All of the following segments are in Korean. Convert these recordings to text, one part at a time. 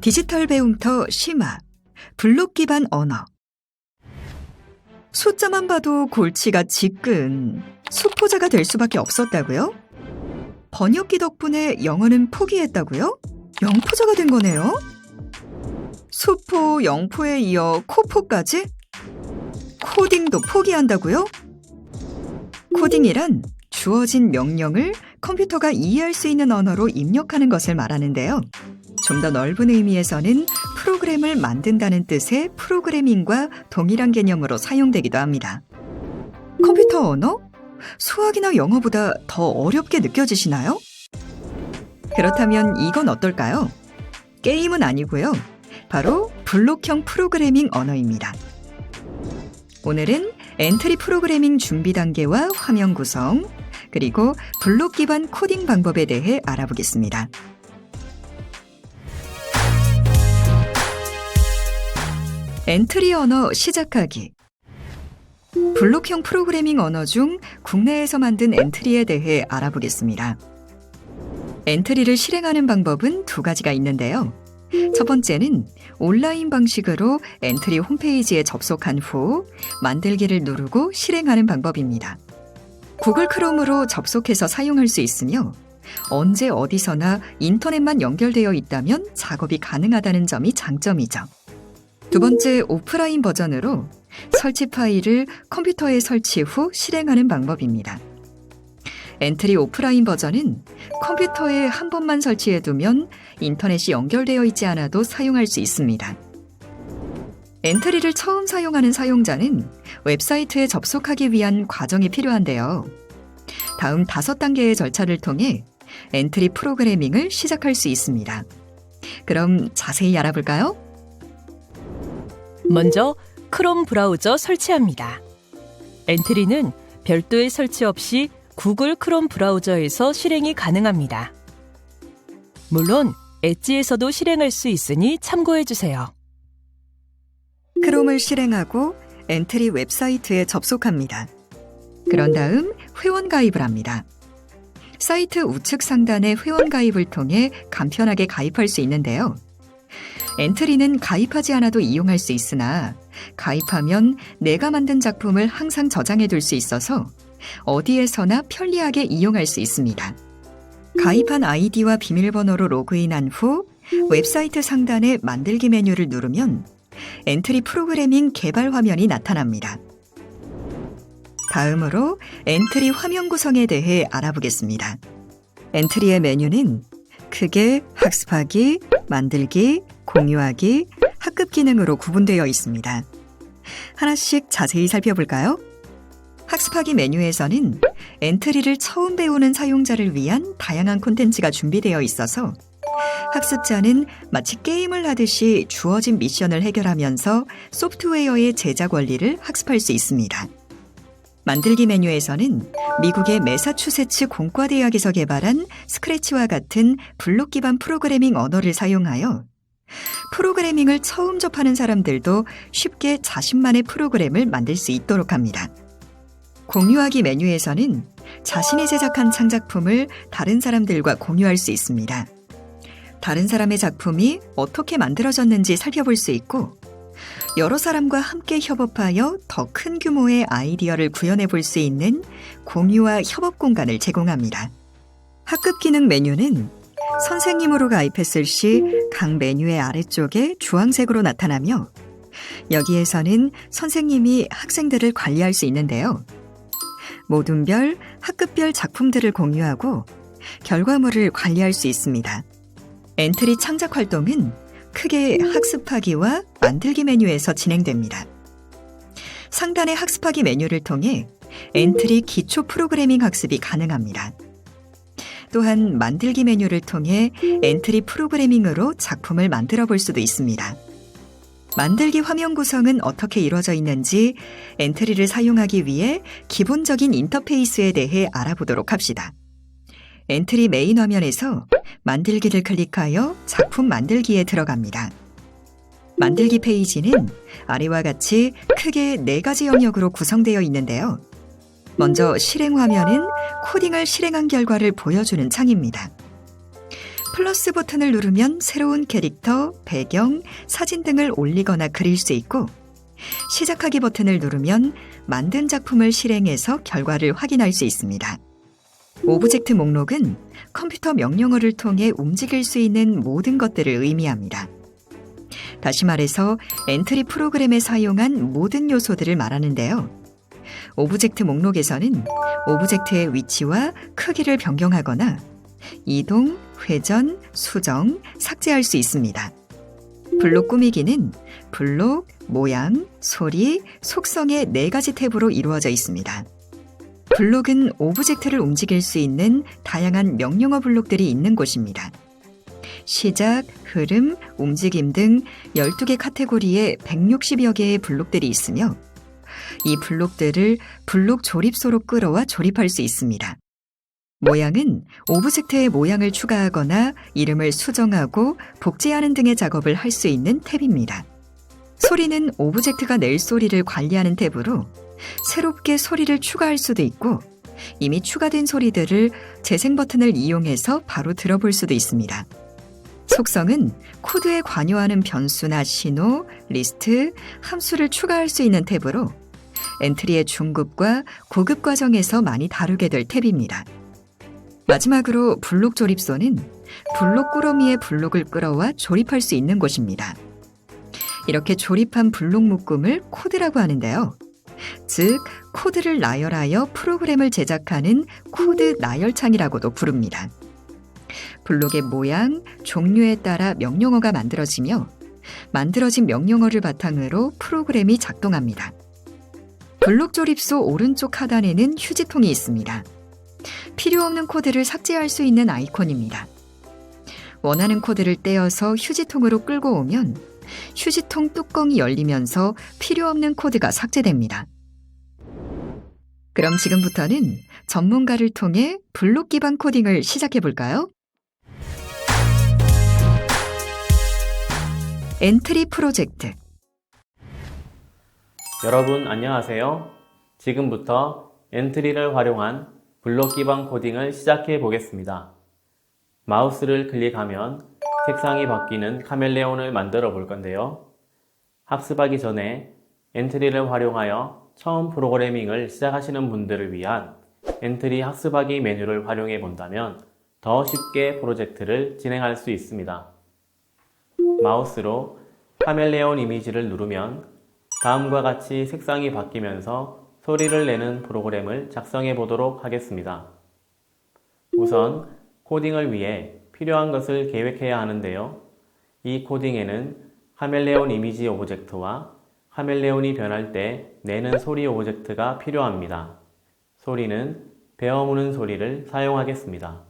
디지털 배움터 심화, 블록 기반 언어. 숫자만 봐도 골치가 지끈, 수포자가 될 수밖에 없었다고요? 번역기 덕분에 영어는 포기했다고요? 영포자가 된 거네요? 수포, 영포에 이어 코포까지? 코딩도 포기한다고요? 코딩이란 주어진 명령을 컴퓨터가 이해할 수 있는 언어로 입력하는 것을 말하는데요. 좀 더 넓은 의미에서는 프로그램을 만든다는 뜻의 프로그래밍과 동일한 개념으로 사용되기도 합니다. 컴퓨터 언어? 수학이나 영어보다 더 어렵게 느껴지시나요? 그렇다면 이건 어떨까요? 게임은 아니고요. 바로 블록형 프로그래밍 언어입니다. 오늘은 엔트리 프로그래밍 준비 단계와 화면 구성, 그리고 블록 기반 코딩 방법에 대해 알아보겠습니다. 엔트리 언어 시작하기. 블록형 프로그래밍 언어 중 국내에서 만든 엔트리에 대해 알아보겠습니다. 엔트리를 실행하는 방법은 두 가지가 있는데요. 첫 번째는 온라인 방식으로 엔트리 홈페이지에 접속한 후 만들기를 누르고 실행하는 방법입니다. 구글 크롬으로 접속해서 사용할 수 있으며 언제 어디서나 인터넷만 연결되어 있다면 작업이 가능하다는 점이 장점이죠. 두 번째, 오프라인 버전으로 설치 파일을 컴퓨터에 설치 후 실행하는 방법입니다. 엔트리 오프라인 버전은 컴퓨터에 한 번만 설치해두면 인터넷이 연결되어 있지 않아도 사용할 수 있습니다. 엔트리를 처음 사용하는 사용자는 웹사이트에 접속하기 위한 과정이 필요한데요. 다음 5단계의 절차를 통해 엔트리 프로그래밍을 시작할 수 있습니다. 그럼 자세히 알아볼까요? 먼저 크롬 브라우저 설치합니다. 엔트리는 별도의 설치 없이 구글 크롬 브라우저에서 실행이 가능합니다. 물론 엣지에서도 실행할 수 있으니 참고해주세요. 크롬을 실행하고 엔트리 웹사이트에 접속합니다. 그런 다음 회원 가입을 합니다. 사이트 우측 상단의 회원 가입을 통해 간편하게 가입할 수 있는데요. 엔트리는 가입하지 않아도 이용할 수 있으나 가입하면 내가 만든 작품을 항상 저장해 둘 수 있어서 어디에서나 편리하게 이용할 수 있습니다. 가입한 아이디와 비밀번호로 로그인한 후 웹사이트 상단의 만들기 메뉴를 누르면 엔트리 프로그래밍 개발 화면이 나타납니다. 다음으로 엔트리 화면 구성에 대해 알아보겠습니다. 엔트리의 메뉴는 크게 학습하기, 만들기, 공유하기, 학급 기능으로 구분되어 있습니다. 하나씩 자세히 살펴볼까요? 학습하기 메뉴에서는 엔트리를 처음 배우는 사용자를 위한 다양한 콘텐츠가 준비되어 있어서 학습자는 마치 게임을 하듯이 주어진 미션을 해결하면서 소프트웨어의 제작 원리를 학습할 수 있습니다. 만들기 메뉴에서는 미국의 매사추세츠 공과대학에서 개발한 스크래치와 같은 블록 기반 프로그래밍 언어를 사용하여 프로그래밍을 처음 접하는 사람들도 쉽게 자신만의 프로그램을 만들 수 있도록 합니다. 공유하기 메뉴에서는 자신이 제작한 창작품을 다른 사람들과 공유할 수 있습니다. 다른 사람의 작품이 어떻게 만들어졌는지 살펴볼 수 있고 여러 사람과 함께 협업하여 더 큰 규모의 아이디어를 구현해 볼 수 있는 공유와 협업 공간을 제공합니다. 학급 기능 메뉴는 선생님으로 가입했을 시 각 메뉴의 아래쪽에 주황색으로 나타나며 여기에서는 선생님이 학생들을 관리할 수 있는데요. 모둠별, 학급별 작품들을 공유하고 결과물을 관리할 수 있습니다. 엔트리 창작 활동은 크게 학습하기와 만들기 메뉴에서 진행됩니다. 상단의 학습하기 메뉴를 통해 엔트리 기초 프로그래밍 학습이 가능합니다. 또한 만들기 메뉴를 통해 엔트리 프로그래밍으로 작품을 만들어 볼 수도 있습니다. 만들기 화면 구성은 어떻게 이루어져 있는지 엔트리를 사용하기 위해 기본적인 인터페이스에 대해 알아보도록 합시다. 엔트리 메인 화면에서 만들기를 클릭하여 작품 만들기에 들어갑니다. 만들기 페이지는 아래와 같이 크게 4가지 영역으로 구성되어 있는데요. 먼저 실행 화면은 코딩을 실행한 결과를 보여주는 창입니다. 플러스 버튼을 누르면 새로운 캐릭터, 배경, 사진 등을 올리거나 그릴 수 있고, 시작하기 버튼을 누르면 만든 작품을 실행해서 결과를 확인할 수 있습니다. 오브젝트 목록은 컴퓨터 명령어를 통해 움직일 수 있는 모든 것들을 의미합니다. 다시 말해서 엔트리 프로그램에 사용한 모든 요소들을 말하는데요. 오브젝트 목록에서는 오브젝트의 위치와 크기를 변경하거나 이동, 회전, 수정, 삭제할 수 있습니다. 블록 꾸미기는 블록, 모양, 소리, 속성의 4가지 탭으로 이루어져 있습니다. 블록은 오브젝트를 움직일 수 있는 다양한 명령어 블록들이 있는 곳입니다. 시작, 흐름, 움직임 등 12개 카테고리에 160여 개의 블록들이 있으며 이 블록들을 블록 조립소로 끌어와 조립할 수 있습니다. 모양은 오브젝트의 모양을 추가하거나 이름을 수정하고 복제하는 등의 작업을 할 수 있는 탭입니다. 소리는 오브젝트가 낼 소리를 관리하는 탭으로 새롭게 소리를 추가할 수도 있고 이미 추가된 소리들을 재생 버튼을 이용해서 바로 들어볼 수도 있습니다. 속성은 코드에 관여하는 변수나 신호, 리스트, 함수를 추가할 수 있는 탭으로 엔트리의 중급과 고급 과정에서 많이 다루게 될 탭입니다. 마지막으로 블록 조립소는 블록 꾸러미의 블록을 끌어와 조립할 수 있는 곳입니다. 이렇게 조립한 블록 묶음을 코드라고 하는데요. 즉, 코드를 나열하여 프로그램을 제작하는 코드 나열창이라고도 부릅니다. 블록의 모양, 종류에 따라 명령어가 만들어지며 만들어진 명령어를 바탕으로 프로그램이 작동합니다. 블록 조립소 오른쪽 하단에는 휴지통이 있습니다. 필요 없는 코드를 삭제할 수 있는 아이콘입니다. 원하는 코드를 떼어서 휴지통으로 끌고 오면 휴지통 뚜껑이 열리면서 필요 없는 코드가 삭제됩니다. 그럼 지금부터는 전문가를 통해 블록 기반 코딩을 시작해 볼까요? 엔트리 프로젝트. 여러분 안녕하세요. 지금부터 엔트리를 활용한 블록 기반 코딩을 시작해 보겠습니다. 마우스를 클릭하면 색상이 바뀌는 카멜레온을 만들어 볼 건데요. 학습하기 전에 엔트리를 활용하여 처음 프로그래밍을 시작하시는 분들을 위한 엔트리 학습하기 메뉴를 활용해 본다면 더 쉽게 프로젝트를 진행할 수 있습니다. 마우스로 카멜레온 이미지를 누르면 다음과 같이 색상이 바뀌면서 소리를 내는 프로그램을 작성해 보도록 하겠습니다. 우선 코딩을 위해 필요한 것을 계획해야 하는데요. 이 코딩에는 카멜레온 이미지 오브젝트와 카멜레온이 변할 때 내는 소리 오브젝트가 필요합니다. 소리는 베어 무는 소리를 사용하겠습니다.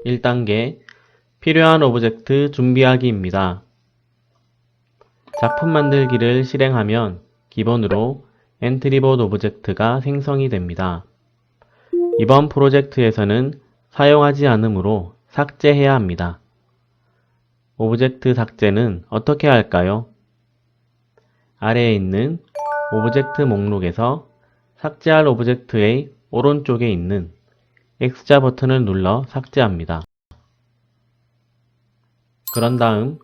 1단계 필요한 오브젝트 준비하기입니다. 작품 만들기를 실행하면 기본으로 엔트리봇 오브젝트가 생성이 됩니다. 이번 프로젝트에서는 사용하지 않으므로 삭제해야 합니다. 오브젝트 삭제는 어떻게 할까요? 아래에 있는 오브젝트 목록에서 삭제할 오브젝트의 오른쪽에 있는 X자 버튼을 눌러 삭제합니다. 그런 다음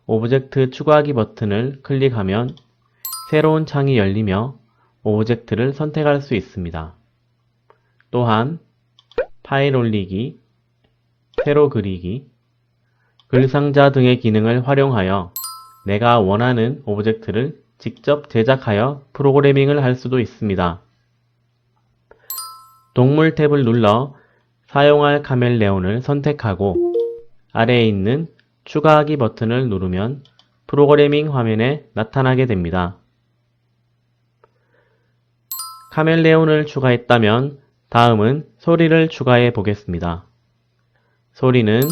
오브젝트 추가하기 버튼을 클릭하면 새로운 창이 열리며 오브젝트를 선택할 수 있습니다. 또한 파일 올리기, 세로 그리기, 글상자 등의 기능을 활용하여 내가 원하는 오브젝트를 직접 제작하여 프로그래밍을 할 수도 있습니다. 동물 탭을 눌러 사용할 카멜레온을 선택하고 아래에 있는 추가하기 버튼을 누르면 프로그래밍 화면에 나타나게 됩니다. 카멜레온을 추가했다면 다음은 소리를 추가해 보겠습니다. 소리는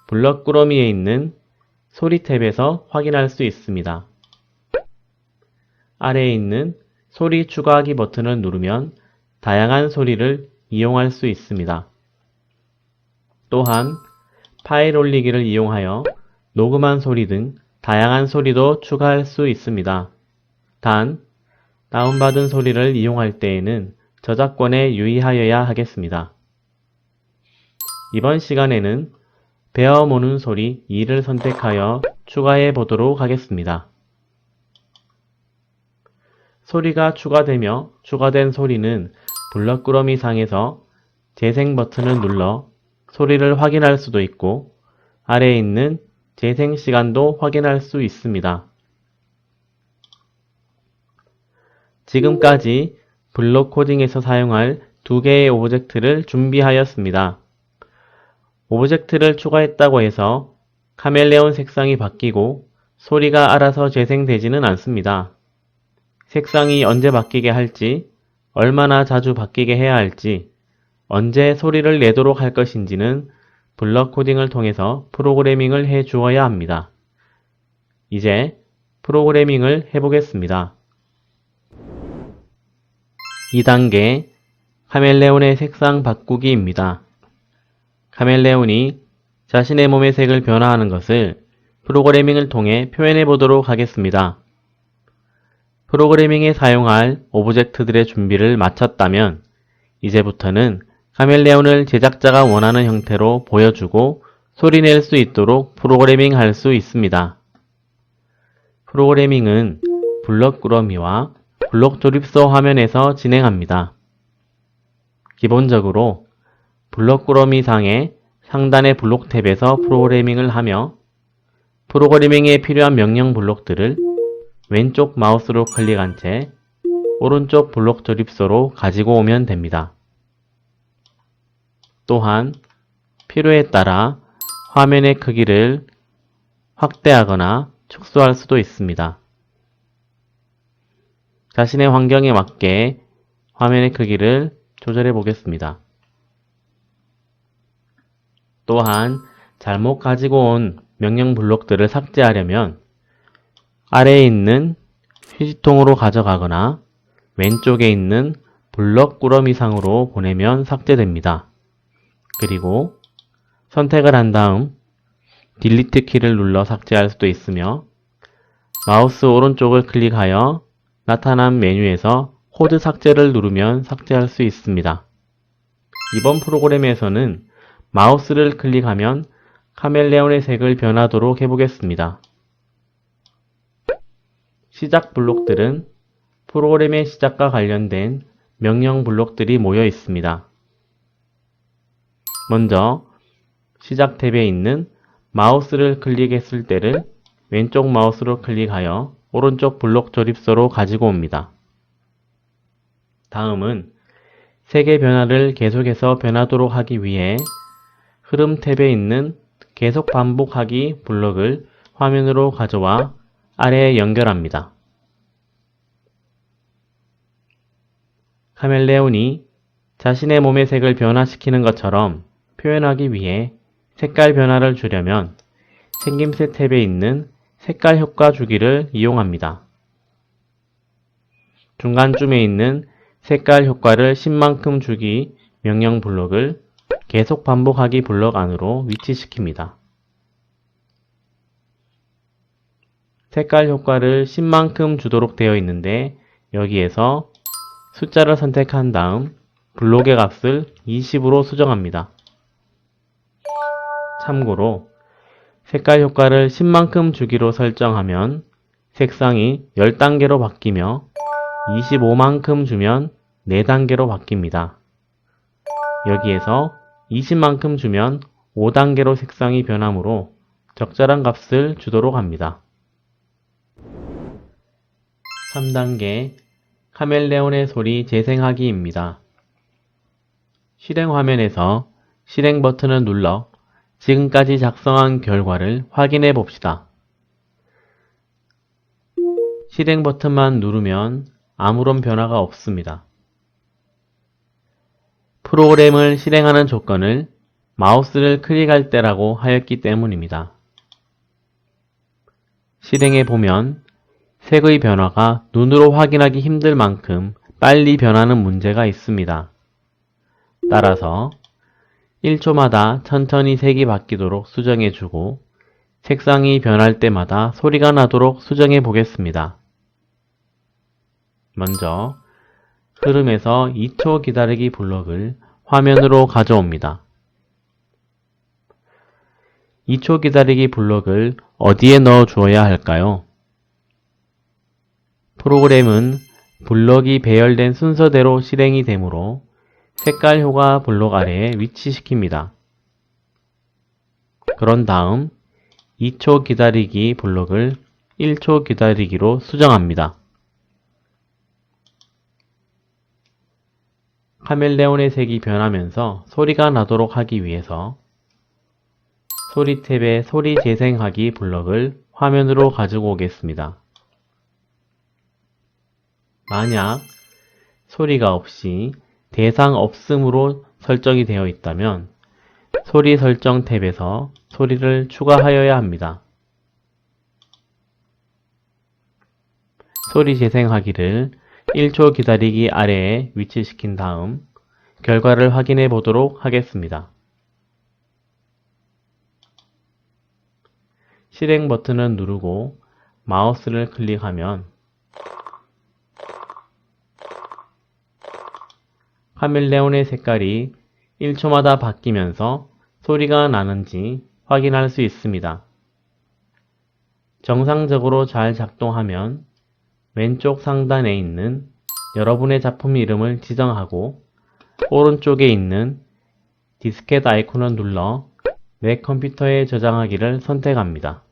블럭 꾸러미에 있는 소리 탭에서 확인할 수 있습니다. 아래에 있는 소리 추가하기 버튼을 누르면 다양한 소리를 이용할 수 있습니다. 또한 파일 올리기를 이용하여 녹음한 소리 등 다양한 소리도 추가할 수 있습니다. 단, 다운받은 소리를 이용할 때에는 저작권에 유의하여야 하겠습니다. 이번 시간에는 베어 모는 소리 2를 선택하여 추가해 보도록 하겠습니다. 소리가 추가되며 추가된 소리는 블럭꾸러미 상에서 재생 버튼을 눌러 소리를 확인할 수도 있고 아래에 있는 재생 시간도 확인할 수 있습니다. 지금까지 블록 코딩에서 사용할 두 개의 오브젝트를 준비하였습니다. 오브젝트를 추가했다고 해서 카멜레온 색상이 바뀌고 소리가 알아서 재생되지는 않습니다. 색상이 언제 바뀌게 할지, 얼마나 자주 바뀌게 해야 할지, 언제 소리를 내도록 할 것인지는 블럭 코딩을 통해서 프로그래밍을 해 주어야 합니다. 이제 프로그래밍을 해보겠습니다. 2단계 카멜레온의 색상 바꾸기입니다. 카멜레온이 자신의 몸의 색을 변화하는 것을 프로그래밍을 통해 표현해 보도록 하겠습니다. 프로그래밍에 사용할 오브젝트들의 준비를 마쳤다면 이제부터는 카멜레온을 제작자가 원하는 형태로 보여주고 소리낼 수 있도록 프로그래밍 할 수 있습니다. 프로그래밍은 블럭 꾸러미와 블록 조립소 화면에서 진행합니다. 기본적으로 블록 꾸러미 상의 상단의 블록 탭에서 프로그래밍을 하며 프로그래밍에 필요한 명령 블록들을 왼쪽 마우스로 클릭한 채 오른쪽 블록 조립소로 가지고 오면 됩니다. 또한 필요에 따라 화면의 크기를 확대하거나 축소할 수도 있습니다. 자신의 환경에 맞게 화면의 크기를 조절해 보겠습니다. 또한 잘못 가지고 온 명령 블록들을 삭제하려면 아래에 있는 휴지통으로 가져가거나 왼쪽에 있는 블럭 꾸러미 상으로 보내면 삭제됩니다. 그리고 선택을 한 다음 딜리트 키를 눌러 삭제할 수도 있으며 마우스 오른쪽을 클릭하여 나타난 메뉴에서 코드 삭제를 누르면 삭제할 수 있습니다. 이번 프로그램에서는 마우스를 클릭하면 카멜레온의 색을 변하도록 해보겠습니다. 시작 블록들은 프로그램의 시작과 관련된 명령 블록들이 모여 있습니다. 먼저 시작 탭에 있는 마우스를 클릭했을 때를 왼쪽 마우스로 클릭하여 오른쪽 블록 조립소로 가지고 옵니다. 다음은 색의 변화를 계속해서 변하도록 하기 위해 흐름 탭에 있는 계속 반복하기 블록을 화면으로 가져와 아래에 연결합니다. 카멜레온이 자신의 몸의 색을 변화시키는 것처럼 표현하기 위해 색깔 변화를 주려면 생김새 탭에 있는 색깔 효과 주기를 이용합니다. 중간쯤에 있는 색깔 효과를 10만큼 주기 명령 블록을 계속 반복하기 블록 안으로 위치시킵니다. 색깔 효과를 10만큼 주도록 되어 있는데 여기에서 숫자를 선택한 다음 블록의 값을 20으로 수정합니다. 참고로 색깔 효과를 10만큼 주기로 설정하면 색상이 10단계로 바뀌며 25만큼 주면 4단계로 바뀝니다. 여기에서 20만큼 주면 5단계로 색상이 변하므로 적절한 값을 주도록 합니다. 3단계 카멜레온의 소리 재생하기입니다. 실행 화면에서 실행 버튼을 눌러 지금까지 작성한 결과를 확인해 봅시다. 실행 버튼만 누르면 아무런 변화가 없습니다. 프로그램을 실행하는 조건을 마우스를 클릭할 때라고 하였기 때문입니다. 실행해 보면 색의 변화가 눈으로 확인하기 힘들 만큼 빨리 변하는 문제가 있습니다. 따라서 1초마다 천천히 색이 바뀌도록 수정해주고 색상이 변할 때마다 소리가 나도록 수정해 보겠습니다. 먼저 흐름에서 2초 기다리기 블록을 화면으로 가져옵니다. 2초 기다리기 블록을 어디에 넣어 주어야 할까요? 프로그램은 블록이 배열된 순서대로 실행이 되므로 색깔 효과 블록 아래에 위치시킵니다. 그런 다음 2초 기다리기 블록을 1초 기다리기로 수정합니다. 카멜레온의 색이 변하면서 소리가 나도록 하기 위해서 소리 탭의 소리 재생하기 블록을 화면으로 가지고 오겠습니다. 만약 소리가 없이 대상 없음으로 설정이 되어 있다면 소리 설정 탭에서 소리를 추가하여야 합니다. 소리 재생하기를 1초 기다리기 아래에 위치시킨 다음 결과를 확인해 보도록 하겠습니다. 실행 버튼을 누르고 마우스를 클릭하면 카멜레온의 색깔이 1초마다 바뀌면서 소리가 나는지 확인할 수 있습니다. 정상적으로 잘 작동하면 왼쪽 상단에 있는 여러분의 작품 이름을 지정하고 오른쪽에 있는 디스켓 아이콘을 눌러 내 컴퓨터에 저장하기를 선택합니다.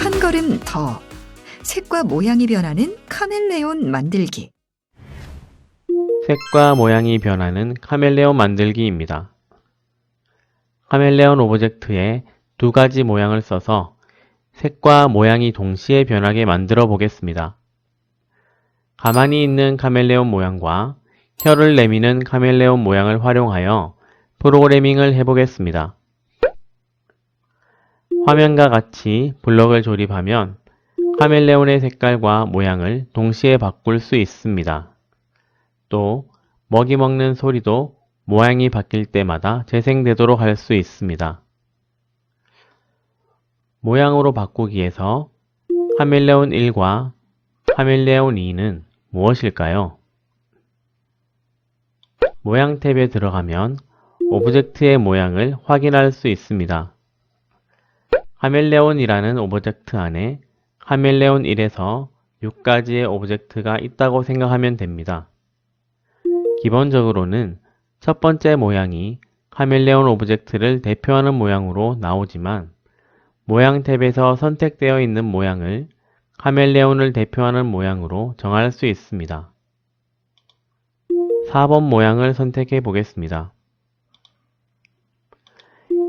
한 걸음 더 색과 모양이 변하는 카멜레온 만들기. 색과 모양이 변하는 카멜레온 만들기입니다. 카멜레온 오브젝트에 두 가지 모양을 써서 색과 모양이 동시에 변하게 만들어 보겠습니다. 가만히 있는 카멜레온 모양과 혀를 내미는 카멜레온 모양을 활용하여 프로그래밍을 해보겠습니다. 화면과 같이 블록을 조립하면 카멜레온의 색깔과 모양을 동시에 바꿀 수 있습니다. 또 먹이 먹는 소리도 모양이 바뀔 때마다 재생되도록 할 수 있습니다. 모양으로 바꾸기 위해서 카멜레온 1과 카멜레온 2는 무엇일까요? 모양 탭에 들어가면 오브젝트의 모양을 확인할 수 있습니다. 카멜레온이라는 오브젝트 안에 카멜레온 1에서 6가지의 오브젝트가 있다고 생각하면 됩니다. 기본적으로는 첫 번째 모양이 카멜레온 오브젝트를 대표하는 모양으로 나오지만 모양 탭에서 선택되어 있는 모양을 카멜레온을 대표하는 모양으로 정할 수 있습니다. 4번 모양을 선택해 보겠습니다.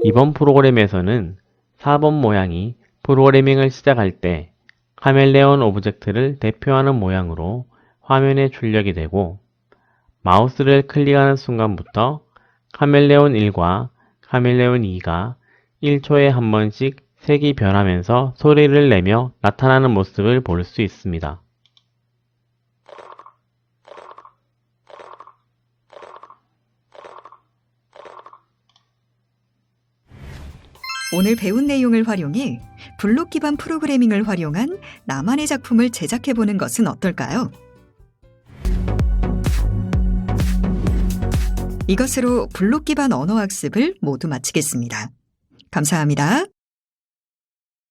이번 프로그램에서는 4번 모양이 프로그래밍을 시작할 때 카멜레온 오브젝트를 대표하는 모양으로 화면에 출력이 되고 마우스를 클릭하는 순간부터 카멜레온 1과 카멜레온 2가 1초에 한 번씩 색이 변하면서 소리를 내며 나타나는 모습을 볼 수 있습니다. 오늘 배운 내용을 활용해 블록 기반 프로그래밍을 활용한 나만의 작품을 제작해보는 것은 어떨까요? 이것으로 블록 기반 언어 학습을 모두 마치겠습니다. 감사합니다.